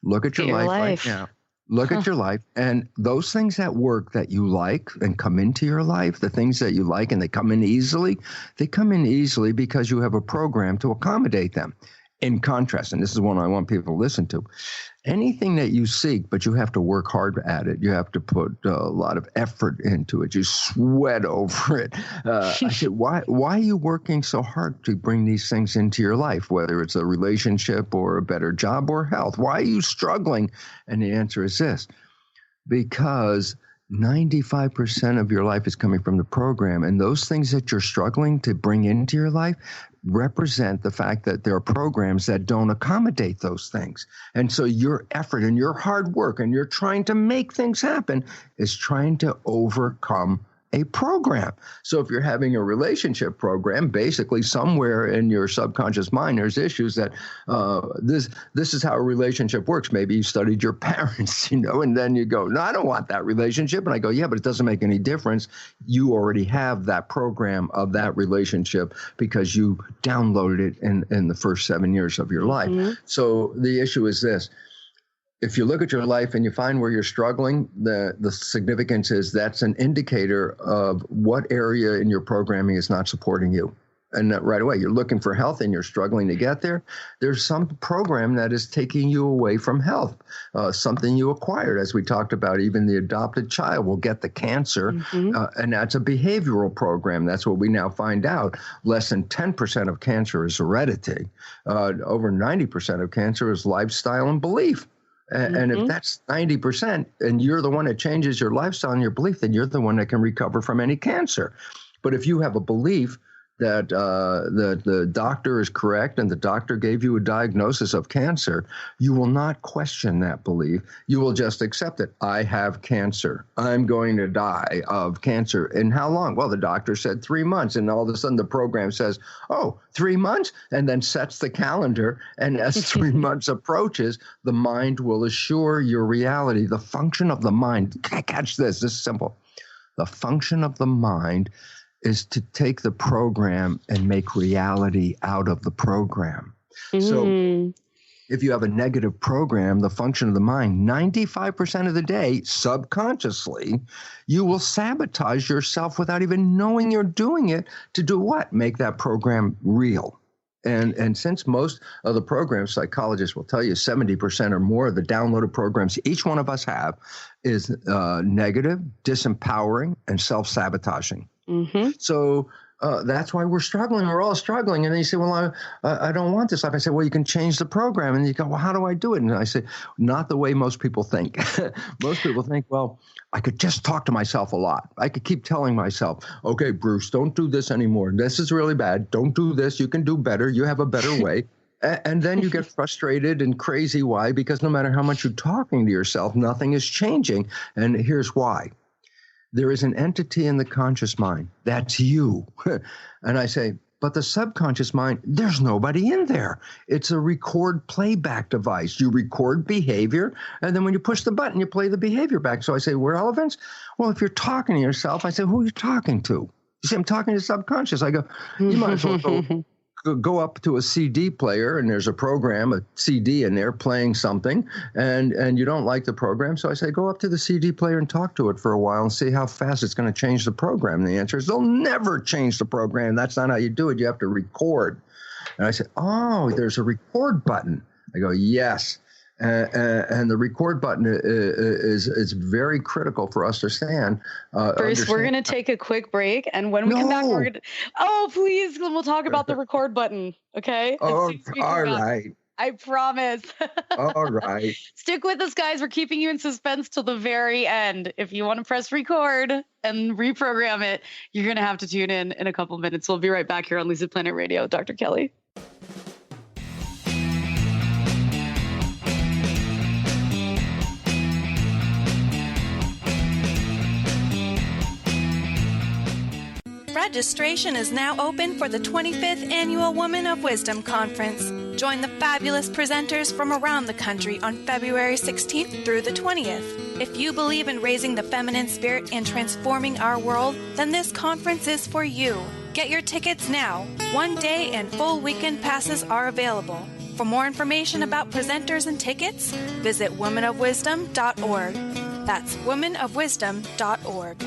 Look at your life right now. Look at your life, and those things that work that you like and come into your life, the things that you like and they come in easily because you have a program to accommodate them. In contrast, and this is one I want people to listen to, anything that you seek, but you have to work hard at it. You have to put a lot of effort into it. You sweat over it. I said, why are you working so hard to bring these things into your life, whether it's a relationship or a better job or health? Why are you struggling? And the answer is this: because 95% of your life is coming from the program, and those things that you're struggling to bring into your life represent the fact that there are programs that don't accommodate those things. And so your effort and your hard work and you're trying to make things happen is trying to overcome a program. So if you're having a relationship program, basically somewhere in your subconscious mind, there's issues that this is how a relationship works. Maybe you studied your parents, and then you go, no, I don't want that relationship. And I go, yeah, but it doesn't make any difference. You already have that program of that relationship because you downloaded it in the first 7 years of your life. Mm-hmm. So the issue is this. If you look at your life and you find where you're struggling, the significance is that's an indicator of what area in your programming is not supporting you. And right away, you're looking for health and you're struggling to get there. There's some program that is taking you away from health, something you acquired. As we talked about, even the adopted child will get the cancer, and that's a behavioral program. That's what we now find out. Less than 10% of cancer is heredity. Over 90% of cancer is lifestyle and belief. And if that's 90% and you're the one that changes your lifestyle and your belief, then you're the one that can recover from any cancer. But if you have a belief that the doctor is correct and the doctor gave you a diagnosis of cancer, you will not question that belief. You will just accept it. I have cancer. I'm going to die of cancer. And how long? Well, the doctor said 3 months. And all of a sudden the program says, 3 months? And then sets the calendar. And as 3 months approaches, the mind will assure your reality. The function of the mind, catch this is simple. The function of the mind is to take the program and make reality out of the program. So if you have a negative program, the function of the mind, 95% of the day, subconsciously, you will sabotage yourself without even knowing you're doing it to do what? Make that program real. And since most of the programs, psychologists will tell you 70% or more of the downloaded programs each one of us have is negative, disempowering, and self-sabotaging. So that's why we're struggling. We're all struggling. And then you say, well, I don't want this life. I say, well, you can change the program. And you go, well, how do I do it? And I say, not the way most people think. Most people think, well, I could just talk to myself a lot. I could keep telling myself, okay, Bruce, don't do this anymore. This is really bad. Don't do this. You can do better. You have a better way. And then you get frustrated and crazy. Why? Because no matter how much you're talking to yourself, nothing is changing. And here's why. There is an entity in the conscious mind. That's you. And I say, but the subconscious mind, there's nobody in there. It's a record playback device. You record behavior, and then when you push the button, you play the behavior back. So I say, we're elephants? Well, if you're talking to yourself, I say, who are you talking to? You say, I'm talking to subconscious. I go, you might as well go up to a CD player, and there's a program, a CD in there playing something, and you don't like the program. So I say, go up to the CD player and talk to it for a while and see how fast it's going to change the program. And the answer is they'll never change the program. That's not how you do it. You have to record. And I said, oh, there's a record button. I go, yes. And the record button is very critical for us to understand. Bruce, we're going to take a quick break. And when we come back, we're going to, please, we'll talk about the record button. Okay. All right. I promise. All right. Stick with us, guys. We're keeping you in suspense till the very end. If you want to press record and reprogram it, you're going to have to tune in a couple minutes. We'll be right back here on Lucid Planet Radio with Dr. Kelly. Registration is now open for the 25th Annual Women of Wisdom Conference. Join the fabulous presenters from around the country on February 16th through the 20th. If you believe in raising the feminine spirit and transforming our world, then this conference is for you. Get your tickets now. One day and full weekend passes are available. For more information about presenters and tickets, visit womenofwisdom.org. That's womenofwisdom.org.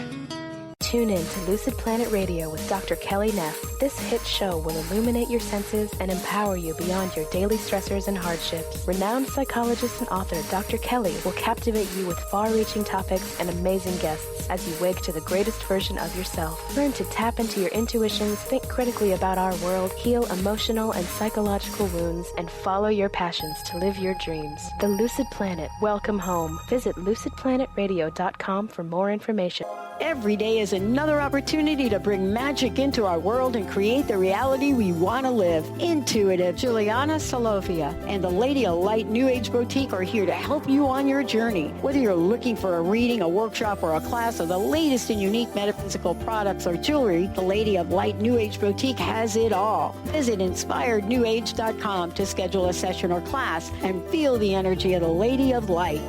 Tune in to Lucid Planet Radio with Dr. Kelly Neff. This hit show will illuminate your senses and empower you beyond your daily stressors and hardships. Renowned psychologist and author Dr. Kelly will captivate you with far-reaching topics and amazing guests as you wake to the greatest version of yourself. Learn to tap into your intuitions, think critically about our world, heal emotional and psychological wounds, and follow your passions to live your dreams. The Lucid Planet. Welcome home. Visit lucid-planet-radio.com for more information. Every day is another opportunity to bring magic into our world and create the reality we want to live. Intuitive Juliana Solovia and the Lady of Light New Age Boutique are here to help you on your journey. Whether you're looking for a reading, a workshop, or a class of the latest and unique metaphysical products or jewelry, the Lady of Light New Age Boutique has it all. Visit inspirednewage.com to schedule a session or class and feel the energy of the Lady of Light.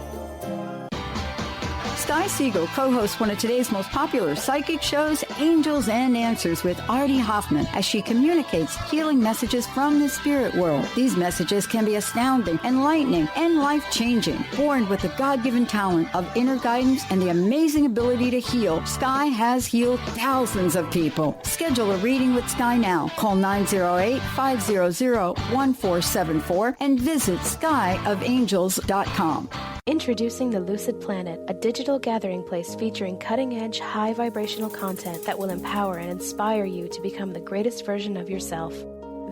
Sky Siegel co-hosts one of today's most popular psychic shows, Angels and Answers with Artie Hoffman, as she communicates healing messages from the spirit world. These messages can be astounding, enlightening, and life-changing. Born with the God-given talent of inner guidance and the amazing ability to heal, Sky has healed thousands of people. Schedule a reading with Sky now. Call 908-500-1474 and visit skyofangels.com. Introducing the Lucid Planet, a digital gathering place featuring cutting-edge, high vibrational content that will empower and inspire you to become the greatest version of yourself.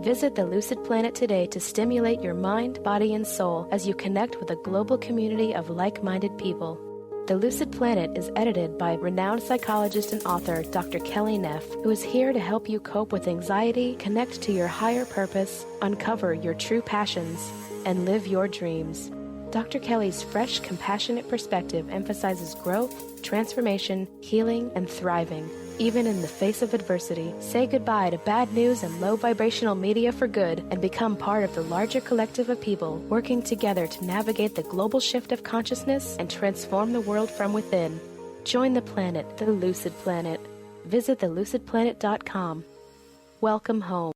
Visit the Lucid Planet today to stimulate your mind, body, and soul as you connect with a global community of like-minded people. The Lucid Planet is edited by renowned psychologist and author Dr. Kelly Neff, who is here to help you cope with anxiety, connect to your higher purpose, uncover your true passions, and live your dreams. Dr. Kelly's fresh, compassionate perspective emphasizes growth, transformation, healing, and thriving. Even in the face of adversity, say goodbye to bad news and low vibrational media for good and become part of the larger collective of people working together to navigate the global shift of consciousness and transform the world from within. Join the planet, the Lucid Planet. Visit thelucidplanet.com. Welcome home.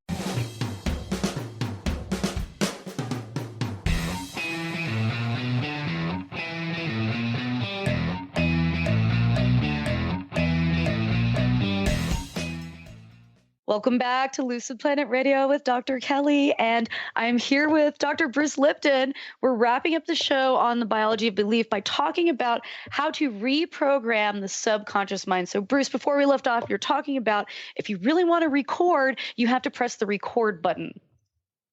Welcome back to Lucid Planet Radio with Dr. Kelly, and I'm here with Dr. Bruce Lipton. We're wrapping up the show on the biology of belief by talking about how to reprogram the subconscious mind. So, Bruce, before we left off, you're talking about if you really want to record, you have to press the record button.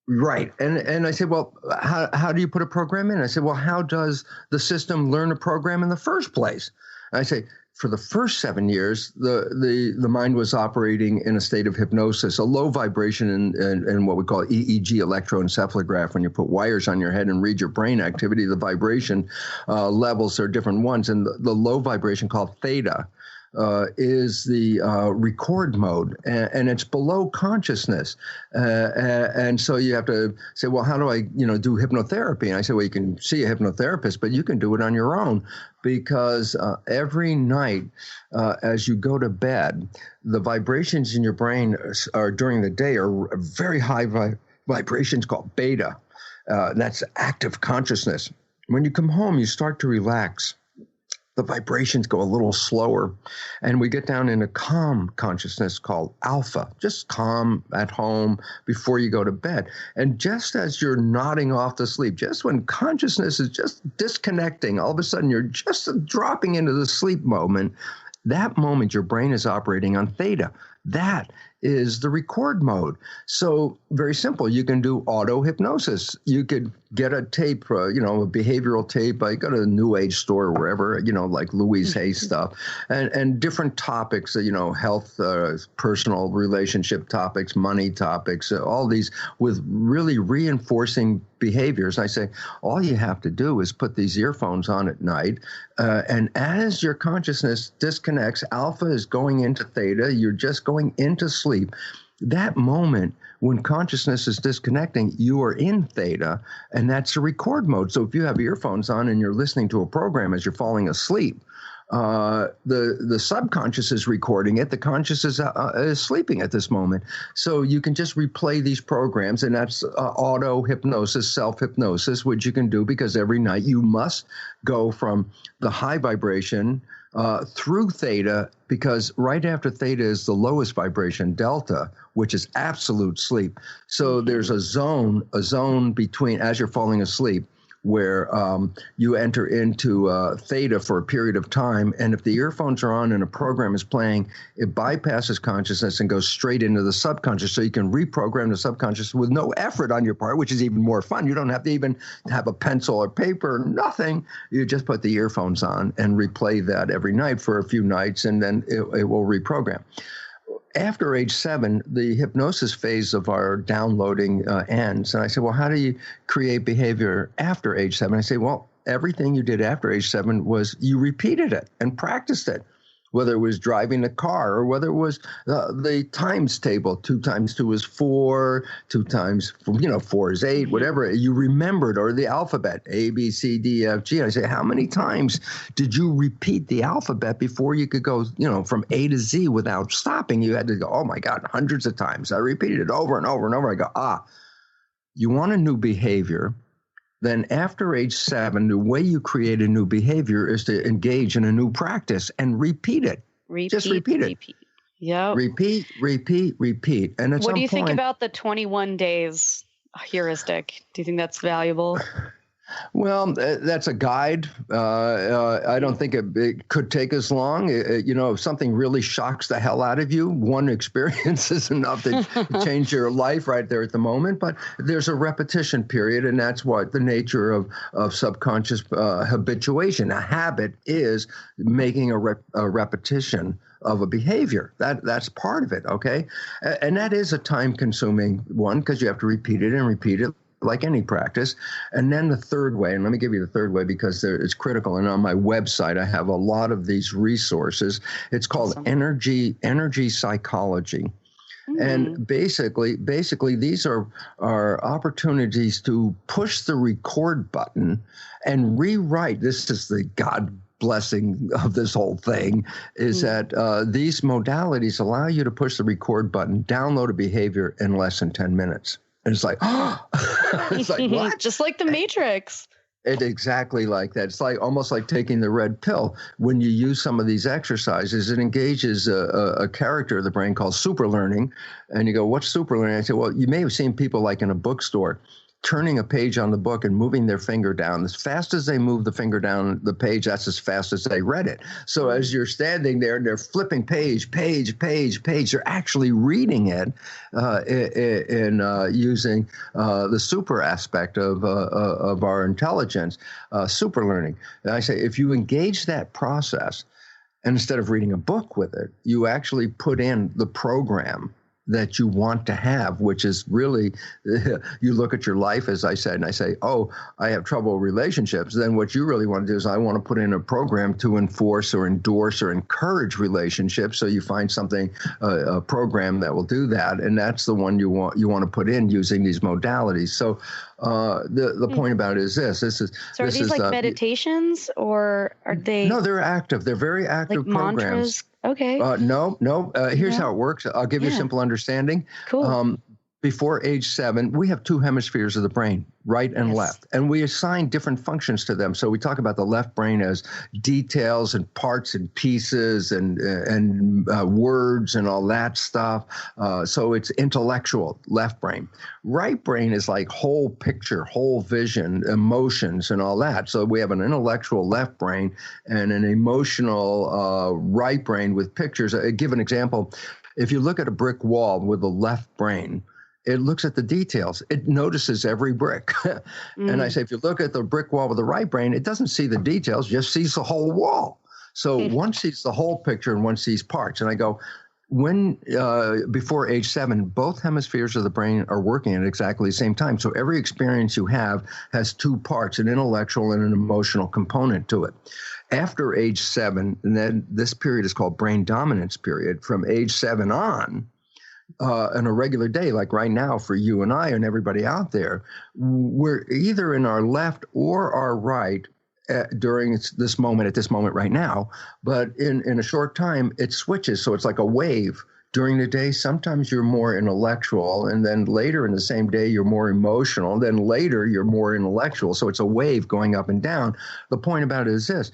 Right. And I said, well, how do you put a program in? I said, well, how does the system learn a program in the first place? And I say, for the first 7 years, the mind was operating in a state of hypnosis, a low vibration in what we call EEG, electroencephalograph. When you put wires on your head and read your brain activity, the vibration levels are different ones. And the low vibration called theta is the record mode, and it's below consciousness. And so you have to say, well, how do I, do hypnotherapy? And I say, well, you can see a hypnotherapist, but you can do it on your own, because every night as you go to bed, the vibrations in your brain are during the day are very high vibrations called beta. That's active consciousness. When you come home, you start to relax. The vibrations go a little slower, and we get down in a calm consciousness called alpha, just calm at home before you go to bed. And just as you're nodding off to sleep, just when consciousness is just disconnecting, all of a sudden you're just dropping into the sleep moment. That moment, your brain is operating on theta. That is the record mode. So very simple. You can do auto hypnosis. You could get a tape, a behavioral tape. I go to a New Age store or wherever, like Louise Hay stuff, and different topics, health, personal relationship topics, money topics, all these with really reinforcing behaviors. I say, all you have to do is put these earphones on at night. And as your consciousness disconnects, alpha is going into theta. You're just going into sleep. That moment when consciousness is disconnecting, you are in theta, and that's a record mode. So if you have earphones on and you're listening to a program as you're falling asleep, the subconscious is recording it. The conscious is sleeping at this moment. So you can just replay these programs, and that's auto hypnosis, self-hypnosis, which you can do because every night you must go from the high vibration through theta, because right after theta is the lowest vibration, delta, which is absolute sleep. So there's a zone between, as you're falling asleep, where you enter into theta for a period of time. And if the earphones are on and a program is playing, it bypasses consciousness and goes straight into the subconscious. So you can reprogram the subconscious with no effort on your part, which is even more fun. You don't have to even have a pencil or paper, nothing. You just put the earphones on and replay that every night for a few nights, and then it will reprogram. After age 7, the hypnosis phase of our downloading ends. And I said, well, how do you create behavior after age 7? I say, well, everything you did after age 7 was you repeated it and practiced it, whether it was driving a car or whether it was the times table. 2 times 2 is 4, 2 times, 4 is 8, whatever you remembered, or the alphabet, A, B, C, D, F, G. I say, how many times did you repeat the alphabet before you could go, from A to Z without stopping? You had to go, oh my God, hundreds of times. I repeated it over and over and over. I go, you want a new behavior. Then after age 7, the way you create a new behavior is to engage in a new practice and repeat it. Just repeat it. Yeah. Repeat. And at what do you think about the 21 days heuristic? Do you think that's valuable? Well, that's a guide. I don't think it could take as long. If something really shocks the hell out of you, one experience is enough to change your life right there at the moment. But there's a repetition period, and that's what the nature of subconscious habituation. A habit is making a repetition of a behavior. That's part of it, okay? And that is a time-consuming one because you have to repeat it and repeat it, like any practice. And then the third way, and let me give you the third way because it's critical. And on my website, I have a lot of these resources. It's called energy psychology. And basically, these are opportunities to push the record button and rewrite. This is the God blessing of this whole thing, is that these modalities allow you to push the record button, download a behavior in less than 10 minutes. And it's like, it's like, what? Just like the Matrix. It's exactly like that. It's like almost like taking the red pill. When you use some of these exercises, it engages a character of the brain called super learning. And you go, what's super learning? I say, well, you may have seen people like in a bookstore turning a page on the book and moving their finger down. As fast as they move the finger down the page, that's as fast as they read it. So as you're standing there and they're flipping page, they're actually reading it in using the super aspect of our intelligence, super learning. And I say, if you engage that process, and instead of reading a book with it, you actually put in the program that you want to have, which is really, you look at your life, as I said, and I say, I have trouble with relationships. Then what you really want to do is I want to put in a program to enforce or endorse or encourage relationships. So you find something, a program that will do that. And that's the one you want to put in using these modalities. So the point about it is this. So are these like meditations, or are they? No, they're active. They're very active like programs. Mantras? Okay. No. Here's how it works. I'll give you a simple understanding. Cool. Before age 7, we have 2 hemispheres of the brain, right and left, and we assign different functions to them. So we talk about the left brain as details and parts and pieces and words and all that stuff. So it's intellectual, left brain. Right brain is like whole picture, whole vision, emotions and all that. So we have an intellectual left brain and an emotional right brain with pictures. I give an example. If you look at a brick wall with the left brain, it looks at the details. It notices every brick. And I say, if you look at the brick wall with the right brain, it doesn't see the details, just sees the whole wall. So one sees the whole picture and one sees parts. And I go, when before age 7, both hemispheres of the brain are working at exactly the same time. So every experience you have has 2 parts, an intellectual and an emotional component to it. After age 7, and then this period is called brain dominance period, from age 7 on, on a regular day, like right now for you and I and everybody out there, we're either in our left or our right during this moment right now. But in a short time, it switches. So it's like a wave. During the day, sometimes you're more intellectual, and then later in the same day, you're more emotional. Then later, you're more intellectual. So it's a wave going up and down. The point about it is this.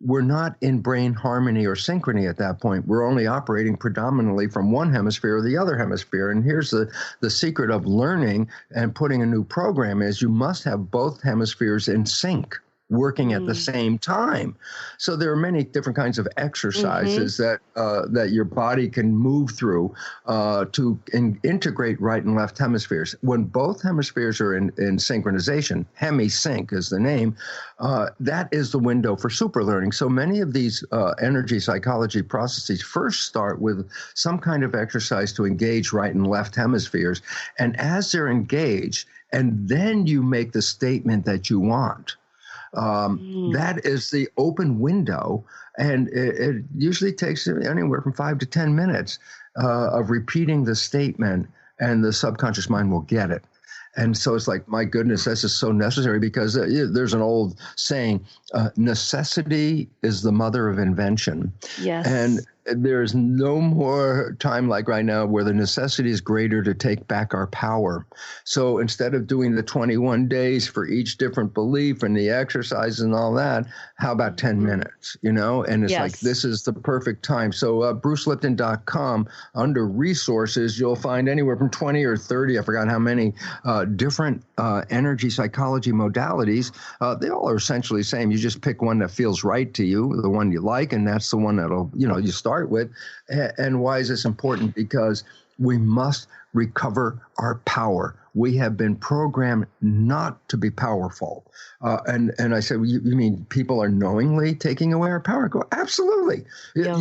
we're not in brain harmony or synchrony at that point. We're only operating predominantly from one hemisphere or the other hemisphere. And here's the secret of learning and putting a new program is you must have both hemispheres in sync, working at the same time. So there are many different kinds of exercises that your body can move through to integrate right and left hemispheres. When both hemispheres are in synchronization, hemisync is the name, that is the window for super learning. So many of these energy psychology processes first start with some kind of exercise to engage right and left hemispheres. And as they're engaged, and then you make the statement that you want. That is the open window, and it usually takes anywhere from 5 to 10 minutes of repeating the statement, and the subconscious mind will get it. And so it's like, my goodness, this is so necessary because there's an old saying, necessity is the mother of invention. Yes. And there's no more time like right now where the necessity is greater to take back our power. So instead of doing the 21 days for each different belief and the exercise and all that, how about 10 minutes, And it's like, this is the perfect time. So brucelipton.com, under resources, you'll find anywhere from 20 or 30, I forgot how many, different energy psychology modalities. They all are essentially the same. You just pick one that feels right to you, the one you like, and that's the one that'll, you start with. And why is this important? Because we must recover our power. We have been programmed not to be powerful. And I said, well, you mean people are knowingly taking away our power? I go, absolutely. Yeah.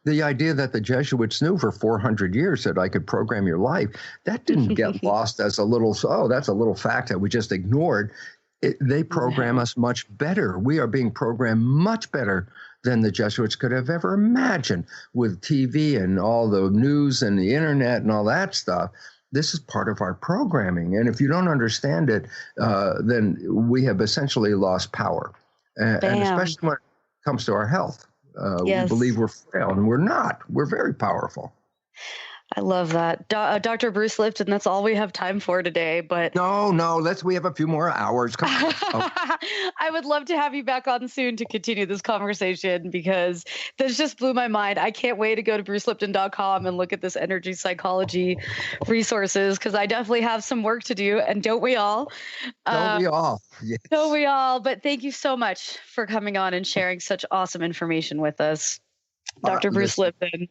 The idea that the Jesuits knew for 400 years that I could program your life, that didn't get lost as a little, that's a little fact that we just ignored. They program us much better. We are being programmed much better than the Jesuits could have ever imagined with TV and all the news and the internet and all that stuff. This is part of our programming. And if you don't understand it, then we have essentially lost power. And especially when it comes to our health. We believe we're frail, and we're not. We're very powerful. I love that. Dr. Bruce Lipton, that's all we have time for today, but no, we have a few more hours. Come on. Oh. I would love to have you back on soon to continue this conversation because this just blew my mind. I can't wait to go to brucelipton.com and look at this energy psychology resources because I definitely have some work to do, and don't we all? Don't we all? Yes. Don't we all? But thank you so much for coming on and sharing such awesome information with us, Dr. Bruce Lipton.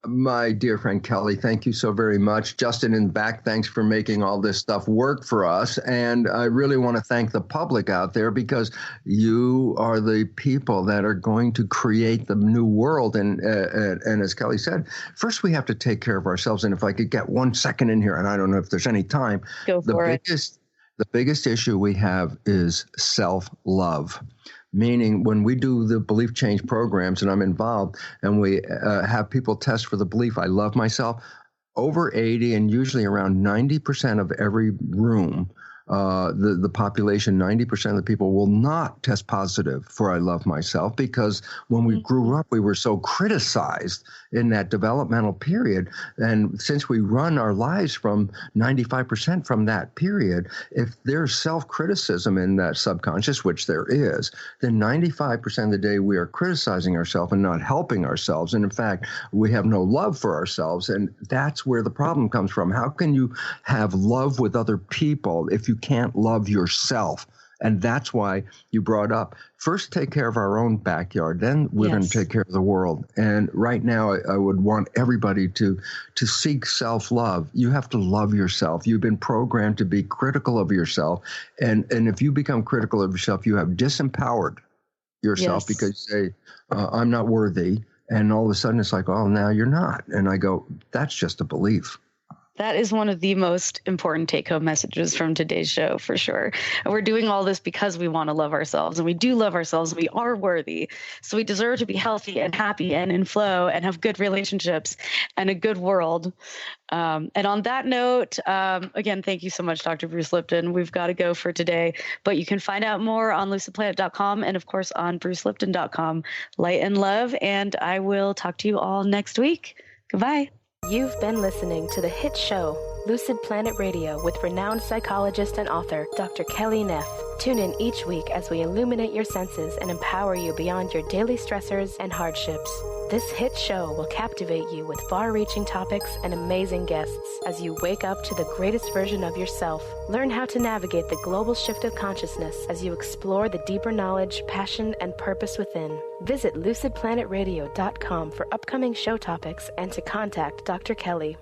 My dear friend Kelly, thank you so very much. Justin in the back, thanks for making all this stuff work for us. And I really want to thank the public out there because you are the people that are going to create the new world. And as Kelly said, first we have to take care of ourselves. And if I could get 1 second in here, and I don't know if there's any time. Go for it. The biggest issue we have is self-love. Meaning when we do the belief change programs and I'm involved and we have people test for the belief, I love myself, over 80 and usually around 90% of every room, the population, 90% of the people will not test positive for I love myself because when we grew up, we were so criticized in that developmental period. And since we run our lives from 95% from that period, if there's self-criticism in that subconscious, which there is, then 95% of the day we are criticizing ourselves and not helping ourselves. And in fact, we have no love for ourselves. And that's where the problem comes from. How can you have love with other people if you can't love yourself? And that's why you brought up, first take care of our own backyard, then we're going to take care of the world. And right now, I would want everybody to seek self-love. You have to love yourself. You've been programmed to be critical of yourself. And if you become critical of yourself, you have disempowered yourself because you say, I'm not worthy. And all of a sudden it's like, oh, now you're not. And I go, that's just a belief. That is one of the most important take-home messages from today's show, for sure. And we're doing all this because we want to love ourselves, and we do love ourselves, and we are worthy. So we deserve to be healthy and happy and in flow and have good relationships and a good world. And on that note, again, thank you so much, Dr. Bruce Lipton. We've got to go for today, but you can find out more on lucid-planet.com and, of course, on brucelipton.com. Light and love, and I will talk to you all next week. Goodbye. You've been listening to the hit show, Lucid Planet Radio, with renowned psychologist and author, Dr. Kelly Neff. Tune in each week as we illuminate your senses and empower you beyond your daily stressors and hardships. This hit show will captivate you with far-reaching topics and amazing guests as you wake up to the greatest version of yourself. Learn how to navigate the global shift of consciousness as you explore the deeper knowledge, passion, and purpose within. Visit lucid-planet-radio.com for upcoming show topics and to contact Dr. Kelly.